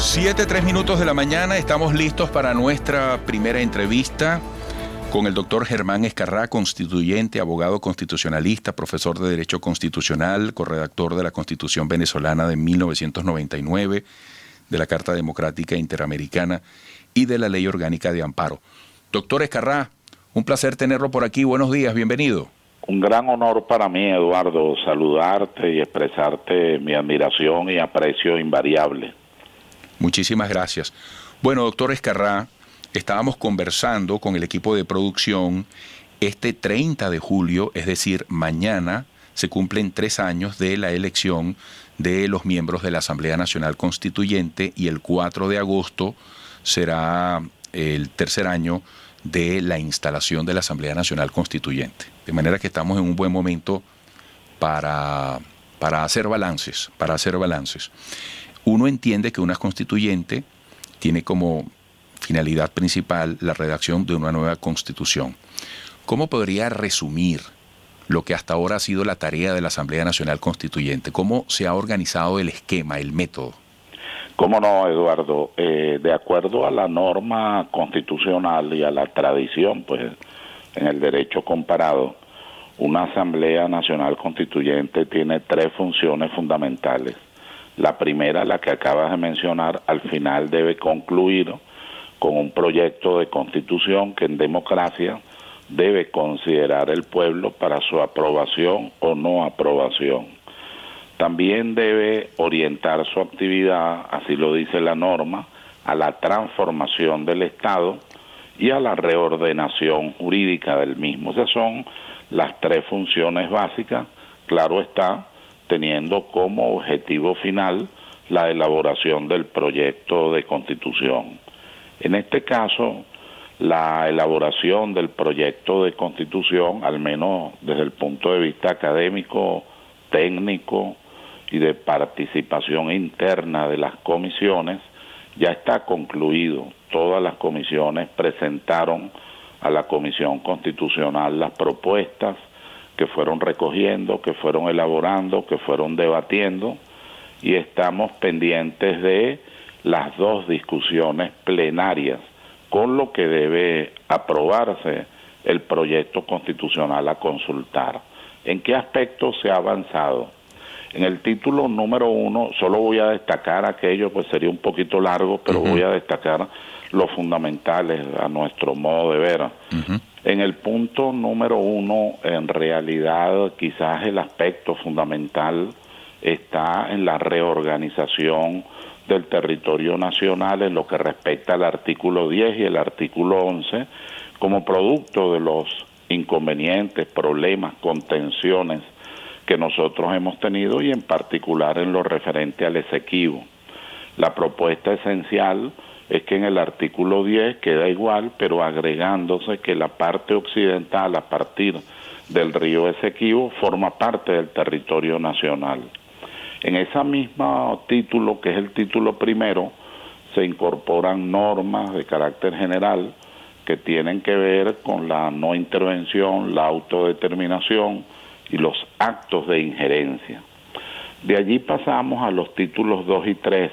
7:03 de la mañana, estamos listos para nuestra primera entrevista con el doctor Germán Escarrá, constituyente, abogado constitucionalista, profesor de Derecho Constitucional, corredactor de la Constitución venezolana de 1999, de la Carta Democrática Interamericana y de la Ley Orgánica de Amparo. Doctor Escarrá, un placer tenerlo por aquí. Buenos días, bienvenido. Un gran honor para mí, Eduardo, saludarte y expresarte mi admiración y aprecio invariable. Muchísimas gracias. Bueno, doctor Escarrá, estábamos conversando con el equipo de producción. Este 30 de julio, es decir, mañana, se cumplen 3 años de la elección de los miembros de la Asamblea Nacional Constituyente y el 4 de agosto será el tercer año de la instalación de la Asamblea Nacional Constituyente. De manera que estamos en un buen momento para hacer balances, Uno entiende que una constituyente tiene como finalidad principal la redacción de una nueva constitución. ¿Cómo podría resumir lo que hasta ahora ha sido la tarea de la Asamblea Nacional Constituyente? ¿Cómo se ha organizado el esquema, el método? ¿Cómo no, Eduardo? De acuerdo a la norma constitucional y a la tradición, pues, en el derecho comparado, una Asamblea Nacional Constituyente tiene 3 funciones fundamentales. La primera, la que acabas de mencionar, al final debe concluir con un proyecto de constitución que en democracia debe considerar el pueblo para su aprobación o no aprobación. También debe orientar su actividad, así lo dice la norma, a la transformación del Estado y a la reordenación jurídica del mismo. Esas son las 3 funciones básicas, claro está, teniendo como objetivo final la elaboración del proyecto de constitución. En este caso, la elaboración del proyecto de constitución, al menos desde el punto de vista académico, técnico y de participación interna de las comisiones, ya está concluido. Todas las comisiones presentaron a la Comisión Constitucional las propuestas que fueron recogiendo, que fueron elaborando, que fueron debatiendo, y estamos pendientes de las 2 discusiones plenarias, con lo que debe aprobarse el proyecto constitucional a consultar. ¿En qué aspectos se ha avanzado? En el título número 1, solo voy a destacar aquello, pues sería un poquito largo, pero voy a destacar los fundamentales a nuestro modo de ver. En el punto número 1, en realidad quizás el aspecto fundamental está en la reorganización del territorio nacional en lo que respecta al artículo 10 y el artículo 11, como producto de los inconvenientes, problemas, contenciones que nosotros hemos tenido y en particular en lo referente al exequivo. La propuesta esencial es que en el artículo 10 queda igual, pero agregándose que la parte occidental a partir del río Esequibo forma parte del territorio nacional. En ese mismo título, que es el título primero, se incorporan normas de carácter general que tienen que ver con la no intervención, la autodeterminación y los actos de injerencia. De allí pasamos a los títulos 2 y 3.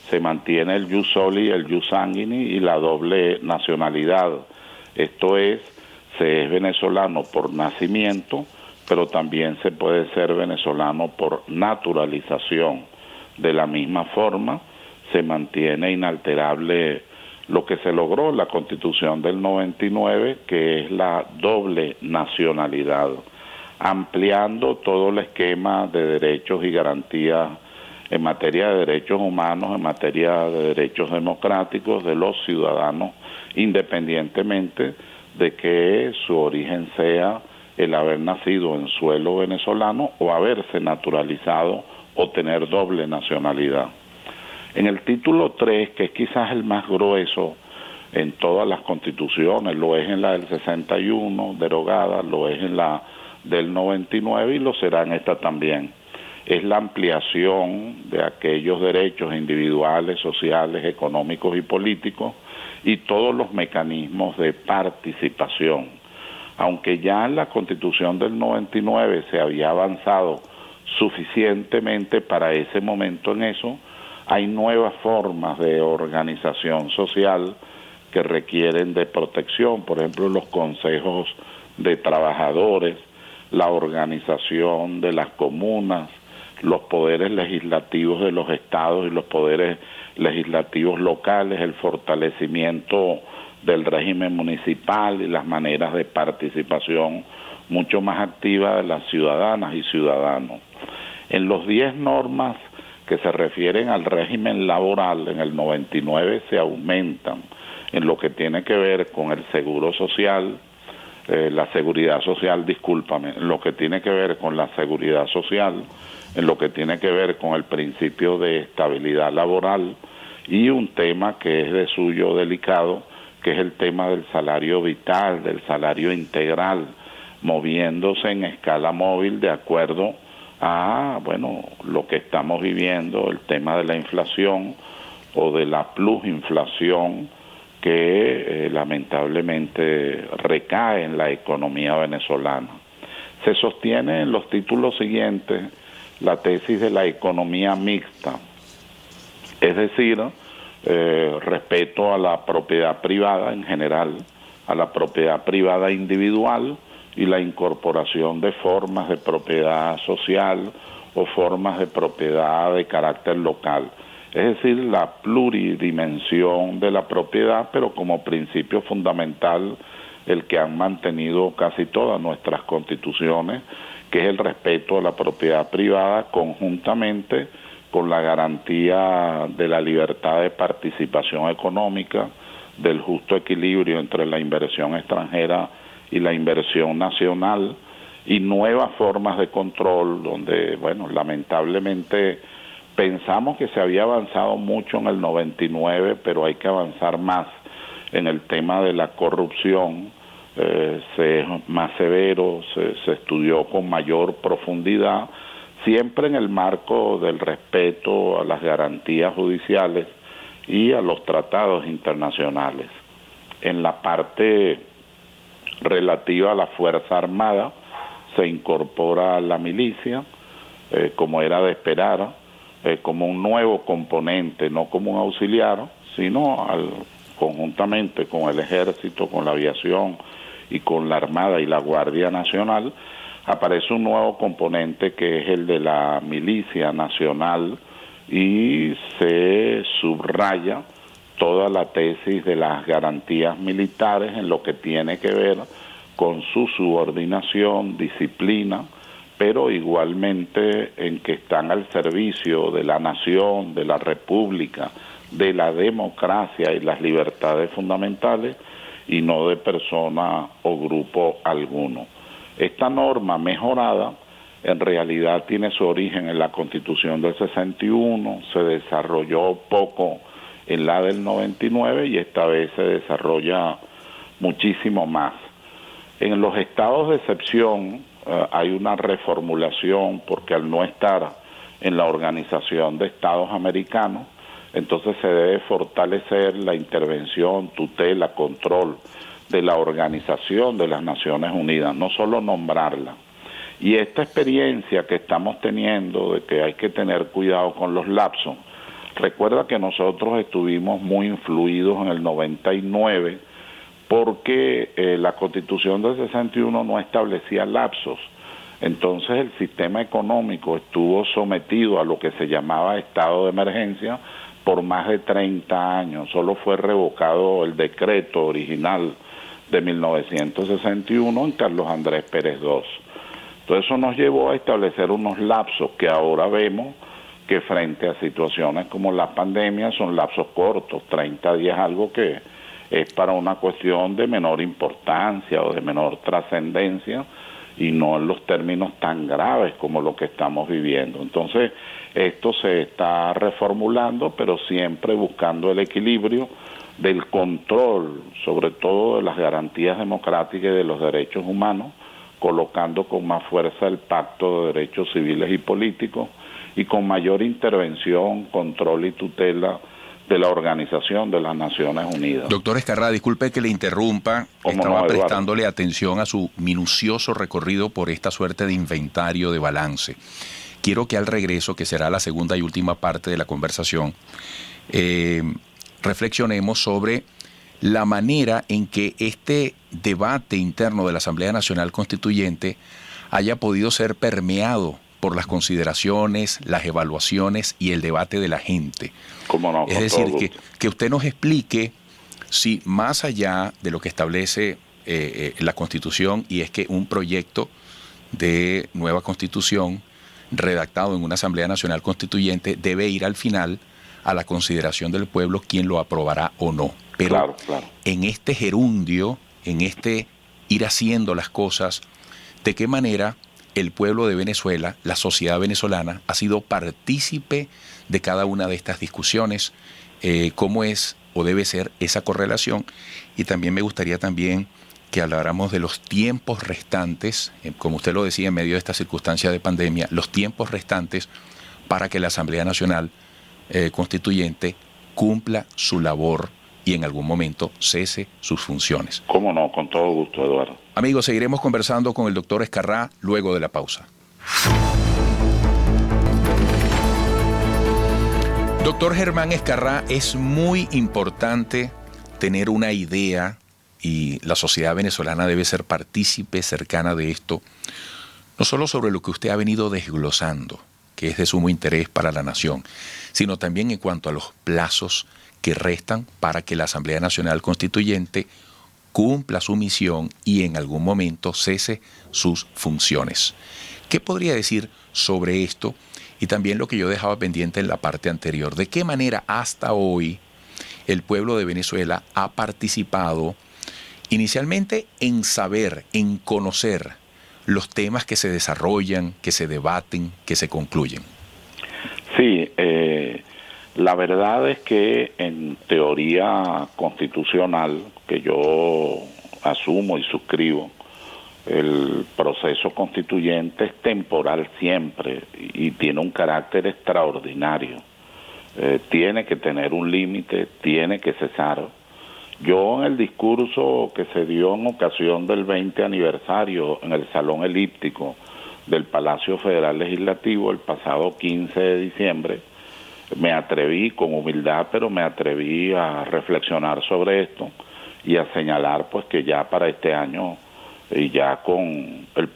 Se mantiene el jus soli, el jus sanguinis y la doble nacionalidad. Esto es, se es venezolano por nacimiento, pero también se puede ser venezolano por naturalización. De la misma forma, se mantiene inalterable lo que se logró en la Constitución del 99, que es la doble nacionalidad, ampliando todo el esquema de derechos y garantías en materia de derechos humanos, en materia de derechos democráticos de los ciudadanos, independientemente de que su origen sea el haber nacido en suelo venezolano o haberse naturalizado o tener doble nacionalidad. En el título 3, que es quizás el más grueso en todas las constituciones, lo es en la del 61, derogada, lo es en la del 99 y lo será en esta también. Es la ampliación de aquellos derechos individuales, sociales, económicos y políticos y todos los mecanismos de participación. Aunque ya en la Constitución del 99 se había avanzado suficientemente para ese momento en eso, hay nuevas formas de organización social que requieren de protección, por ejemplo, los consejos de trabajadores, la organización de las comunas, los poderes legislativos de los estados y los poderes legislativos locales, el fortalecimiento del régimen municipal y las maneras de participación mucho más activa de las ciudadanas y ciudadanos. En los 10 normas que se refieren al régimen laboral, en el 99 se aumentan en lo que tiene que ver con el seguro social, la seguridad social, discúlpame, en lo que tiene que ver con la seguridad social, en lo que tiene que ver con el principio de estabilidad laboral y un tema que es de suyo delicado, que es el tema del salario vital, del salario integral, moviéndose en escala móvil de acuerdo a, bueno, lo que estamos viviendo, el tema de la inflación o de la plusinflación que lamentablemente recae en la economía venezolana. Se sostiene en los títulos siguientes la tesis de la economía mixta, es decir, respeto a la propiedad privada en general, a la propiedad privada individual y la incorporación de formas de propiedad social o formas de propiedad de carácter local. Es decir, la pluridimensión de la propiedad, pero como principio fundamental el que han mantenido casi todas nuestras constituciones, que es el respeto a la propiedad privada conjuntamente con la garantía de la libertad de participación económica, del justo equilibrio entre la inversión extranjera y la inversión nacional, y nuevas formas de control donde, bueno, lamentablemente pensamos que se había avanzado mucho en el 99, pero hay que avanzar más en el tema de la corrupción, se es más severo, se estudió con mayor profundidad, siempre en el marco del respeto a las garantías judiciales y a los tratados internacionales. En la parte relativa a la Fuerza Armada se incorpora la milicia, como era de esperar, como un nuevo componente, no como un auxiliar, sino conjuntamente con el Ejército, con la aviación y con la Armada y la Guardia Nacional, aparece un nuevo componente que es el de la milicia nacional y se subraya toda la tesis de las garantías militares en lo que tiene que ver con su subordinación, disciplina, pero igualmente en que están al servicio de la nación, de la república, de la democracia y las libertades fundamentales, y no de persona o grupo alguno. Esta norma mejorada en realidad tiene su origen en la Constitución del 61, se desarrolló poco en la del 99 y esta vez se desarrolla muchísimo más. En los estados de excepción hay una reformulación porque al no estar en la Organización de Estados Americanos, entonces se debe fortalecer la intervención, tutela, control de la Organización de las Naciones Unidas, no solo nombrarla. Y esta experiencia que estamos teniendo de que hay que tener cuidado con los lapsos, recuerda que nosotros estuvimos muy influidos en el 99 porque la Constitución del 61 no establecía lapsos. Entonces el sistema económico estuvo sometido a lo que se llamaba estado de emergencia por más de 30 años. Solo fue revocado el decreto original de 1961 en Carlos Andrés Pérez II. Entonces eso nos llevó a establecer unos lapsos que ahora vemos que frente a situaciones como la pandemia son lapsos cortos, 30 días, algo que es para una cuestión de menor importancia o de menor trascendencia y no en los términos tan graves como lo que estamos viviendo. Entonces esto se está reformulando, pero siempre buscando el equilibrio del control, sobre todo de las garantías democráticas y de los derechos humanos, colocando con más fuerza el Pacto de Derechos Civiles y Políticos y con mayor intervención, control y tutela de la Organización de las Naciones Unidas. Doctor Ezcarrá, disculpe que le interrumpa, estaba prestándole atención a su minucioso recorrido por esta suerte de inventario, de balance. quiero que al regreso, que será la segunda y última parte de la conversación, reflexionemos sobre la manera en que este debate interno de la Asamblea Nacional Constituyente haya podido ser permeado por las consideraciones, las evaluaciones y el debate de la gente. ¿Cómo no? Es decir, que usted nos explique si más allá de lo que establece la Constitución, y es que un proyecto de nueva Constitución redactado en una Asamblea Nacional Constituyente debe ir al final a la consideración del pueblo quién lo aprobará o no. Pero claro. En este gerundio, en este ir haciendo las cosas, ¿de qué manera el pueblo de Venezuela, la sociedad venezolana, ha sido partícipe de cada una de estas discusiones? ¿Cómo es o debe ser esa correlación? Y también me gustaría también que habláramos de los tiempos restantes, como usted lo decía, en medio de esta circunstancia de pandemia, los tiempos restantes para que la Asamblea Nacional Constituyente cumpla su labor y en algún momento cese sus funciones. ¿Cómo no? Con todo gusto, Eduardo. Amigos, seguiremos conversando con el doctor Ezcarrá luego de la pausa. Doctor Germán Ezcarrá, es muy importante tener una idea, y la sociedad venezolana debe ser partícipe cercana de esto, no solo sobre lo que usted ha venido desglosando, que es de sumo interés para la nación, sino también en cuanto a los plazos que restan para que la Asamblea Nacional Constituyente cumpla su misión y en algún momento cese sus funciones. ¿Qué podría decir sobre esto? Y también lo que yo dejaba pendiente en la parte anterior, ¿de qué manera hasta hoy el pueblo de Venezuela ha participado inicialmente en saber, en conocer los temas que se desarrollan, que se debaten, que se concluyen? Sí, la verdad es que en teoría constitucional, que yo asumo y suscribo, el proceso constituyente es temporal siempre y tiene un carácter extraordinario. Tiene que tener un límite, tiene que cesar. Yo en el discurso que se dio en ocasión del 20 aniversario en el Salón Elíptico del Palacio Federal Legislativo el pasado 15 de diciembre, me atreví con humildad, pero me atreví a reflexionar sobre esto y a señalar pues que ya para este año y ya con el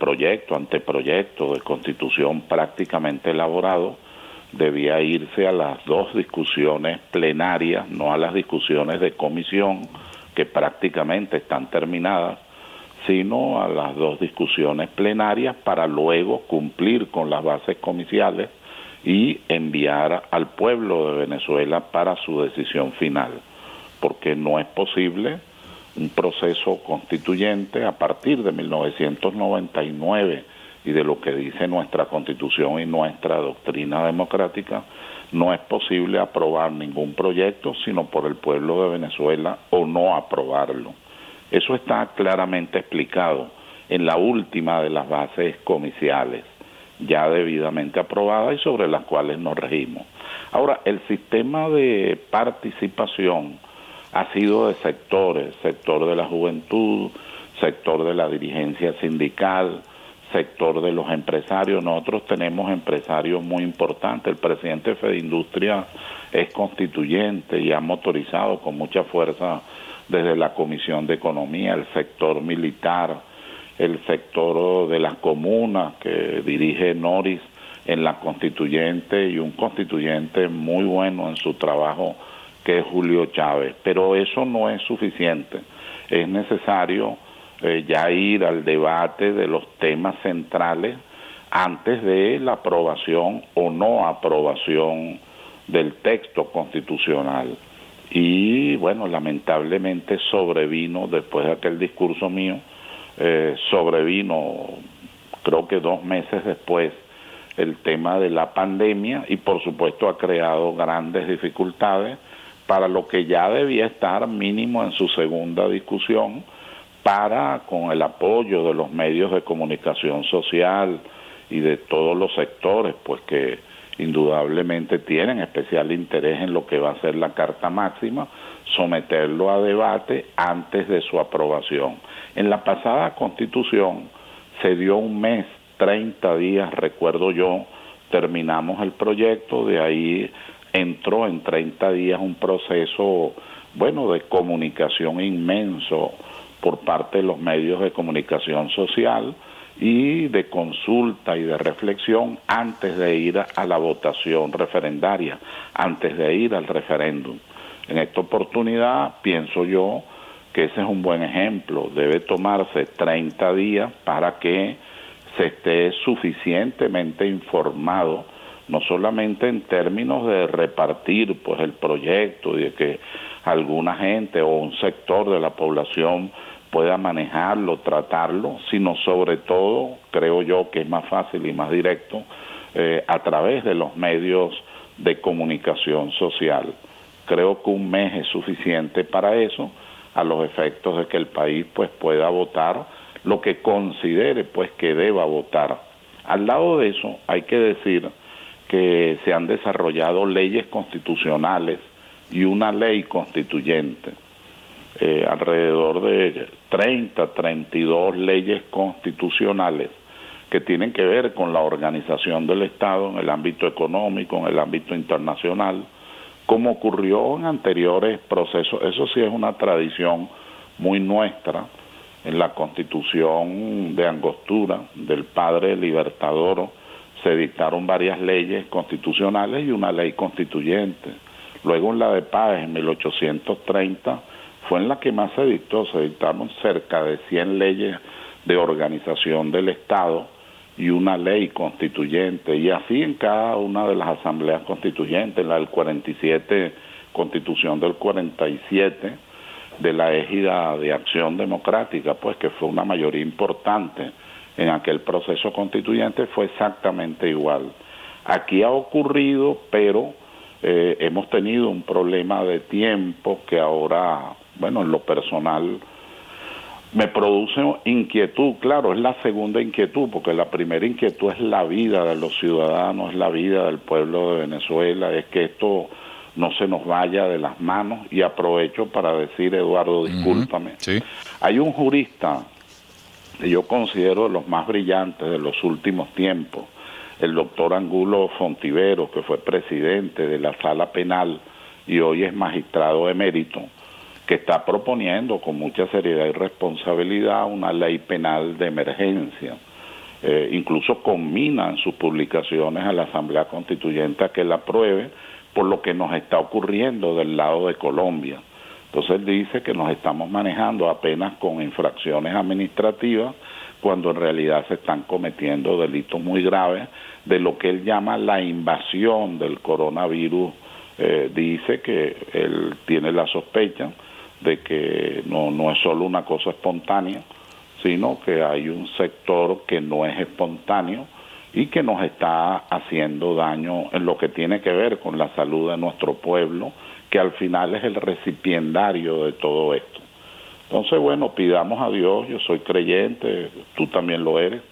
anteproyecto de Constitución prácticamente elaborado, debía irse a las 2 discusiones plenarias, no a las discusiones de comisión, que prácticamente están terminadas, sino a las 2 discusiones plenarias para luego cumplir con las bases comiciales y enviar al pueblo de Venezuela para su decisión final, porque no es posible un proceso constituyente a partir de 1999 y de lo que dice nuestra Constitución y nuestra doctrina democrática, no es posible aprobar ningún proyecto sino por el pueblo de Venezuela o no aprobarlo. Eso está claramente explicado en la última de las bases comiciales, ya debidamente aprobada y sobre las cuales nos regimos. Ahora, el sistema de participación ha sido de sectores, sector de la juventud, sector de la dirigencia sindical, sector de los empresarios. Nosotros tenemos empresarios muy importantes. El presidente de Fedindustria es constituyente y ha motorizado con mucha fuerza desde la Comisión de Economía, el sector militar, el sector de las comunas que dirige Noris en la constituyente y un constituyente muy bueno en su trabajo que es Julio Chávez. Pero eso no es suficiente. Es necesario ya ir al debate de los temas centrales antes de la aprobación o no aprobación del texto constitucional. Y bueno, lamentablemente sobrevino, después de aquel discurso mío, sobrevino creo que 2 meses después el tema de la pandemia y por supuesto ha creado grandes dificultades para lo que ya debía estar mínimo en su segunda discusión, para, con el apoyo de los medios de comunicación social y de todos los sectores, pues que indudablemente tienen especial interés en lo que va a ser la Carta Máxima, someterlo a debate antes de su aprobación. En la pasada Constitución se dio 1 mes, 30 días, recuerdo yo, terminamos el proyecto, de ahí entró en 30 días un proceso, bueno, de comunicación inmenso por parte de los medios de comunicación social y de consulta y de reflexión antes de ir a la votación referendaria, antes de ir al referéndum. En esta oportunidad pienso yo que ese es un buen ejemplo. Debe tomarse 30 días para que se esté suficientemente informado, no solamente en términos de repartir pues el proyecto y de que alguna gente o un sector de la población pueda manejarlo, tratarlo, sino sobre todo, creo yo que es más fácil y más directo, a través de los medios de comunicación social. Creo que un mes es suficiente para eso, a los efectos de que el país pues pueda votar lo que considere pues que deba votar. Al lado de eso hay que decir que se han desarrollado leyes constitucionales y una ley constituyente, alrededor de 32 leyes constitucionales que tienen que ver con la organización del Estado en el ámbito económico, en el ámbito internacional, como ocurrió en anteriores procesos. Eso sí es una tradición muy nuestra. En la Constitución de Angostura, del padre Libertador, se dictaron varias leyes constitucionales y una ley constituyente. Luego en la de Páez, en 1830, fue en la que más se dictaron cerca de 100 leyes de organización del Estado y una ley constituyente, y así en cada una de las asambleas constituyentes, la del 47, Constitución del 47, de la égida de Acción Democrática, pues que fue una mayoría importante en aquel proceso constituyente, fue exactamente igual. Aquí ha ocurrido, pero hemos tenido un problema de tiempo que ahora, bueno, en lo personal me produce inquietud. Claro, es la segunda inquietud, porque la primera inquietud es la vida de los ciudadanos, es la vida del pueblo de Venezuela, es que esto no se nos vaya de las manos. Y aprovecho para decir, Eduardo, discúlpame, sí. Hay un jurista que yo considero de los más brillantes de los últimos tiempos, el doctor Angulo Fontivero, que fue presidente de la Sala Penal y hoy es magistrado emérito, que está proponiendo con mucha seriedad y responsabilidad una ley penal de emergencia. Incluso combina en sus publicaciones a la Asamblea Constituyente a que la apruebe por lo que nos está ocurriendo del lado de Colombia. Entonces él dice que nos estamos manejando apenas con infracciones administrativas cuando en realidad se están cometiendo delitos muy graves de lo que él llama la invasión del coronavirus. Dice que él tiene la sospecha de que no es solo una cosa espontánea, sino que hay un sector que no es espontáneo y que nos está haciendo daño en lo que tiene que ver con la salud de nuestro pueblo, que al final es el recipiendario de todo esto. Entonces, bueno, pidamos a Dios, yo soy creyente, tú también lo eres,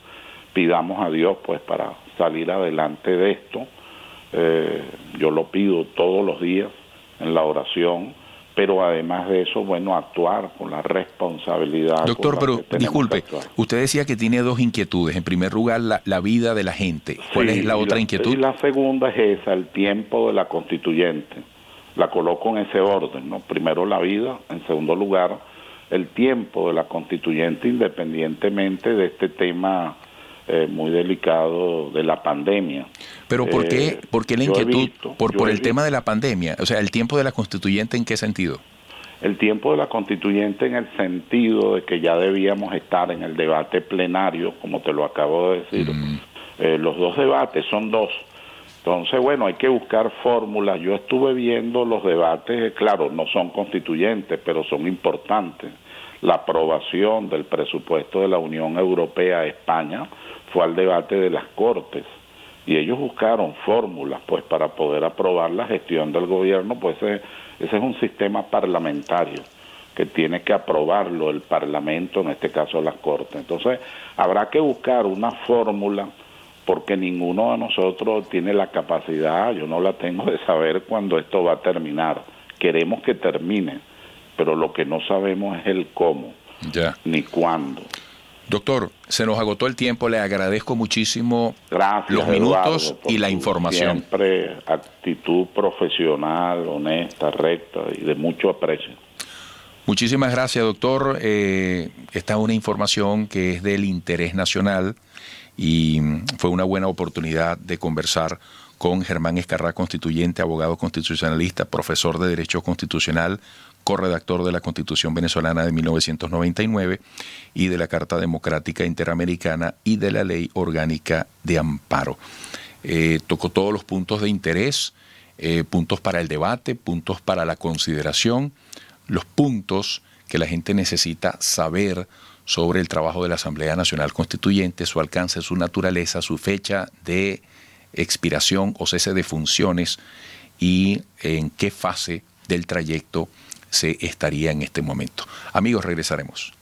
pidamos a Dios pues para salir adelante de esto. Yo lo pido todos los días en la oración, pero además de eso, bueno, actuar con la responsabilidad. Doctor, pero disculpe, usted decía que tiene dos inquietudes. En primer lugar, la vida de la gente. ¿Cuál es la otra inquietud? Y la segunda es esa, el tiempo de la constituyente. La coloco en ese orden, ¿no? Primero la vida, en segundo lugar, el tiempo de la constituyente, independientemente de este tema muy delicado de la pandemia. Pero ¿por qué la inquietud? Por el tema de la pandemia. O sea, ¿el tiempo de la constituyente en qué sentido? El tiempo de la constituyente en el sentido de que ya debíamos estar en el debate plenario, como te lo acabo de decir. Los dos debates son dos. Entonces, bueno, hay que buscar fórmulas. Yo estuve viendo los debates, claro, no son constituyentes, pero son importantes. La aprobación del presupuesto de la Unión Europea a España fue al debate de las Cortes y ellos buscaron fórmulas pues para poder aprobar la gestión del gobierno. Pues ese es un sistema parlamentario que tiene que aprobarlo el Parlamento, en este caso las Cortes. Entonces habrá que buscar una fórmula, porque ninguno de nosotros tiene la capacidad, yo no la tengo, de saber cuándo esto va a terminar. Queremos que termine, pero lo que no sabemos es el cómo, ni cuándo. Doctor, se nos agotó el tiempo, le agradezco muchísimo Gracias, los minutos Eduardo, y la tu información. Siempre actitud profesional, honesta, recta y de mucho aprecio. Muchísimas gracias, doctor. Esta es una información que es del interés nacional y fue una buena oportunidad de conversar con Germán Ezcarrá, constituyente, abogado constitucionalista, profesor de Derecho Constitucional, corredactor de la Constitución venezolana de 1999 y de la Carta Democrática Interamericana y de la Ley Orgánica de Amparo. Tocó todos los puntos de interés, puntos para el debate, puntos para la consideración, los puntos que la gente necesita saber sobre el trabajo de la Asamblea Nacional Constituyente, su alcance, su naturaleza, su fecha de expiración o cese de funciones y en qué fase del trayecto se estaría en este momento. Amigos, regresaremos.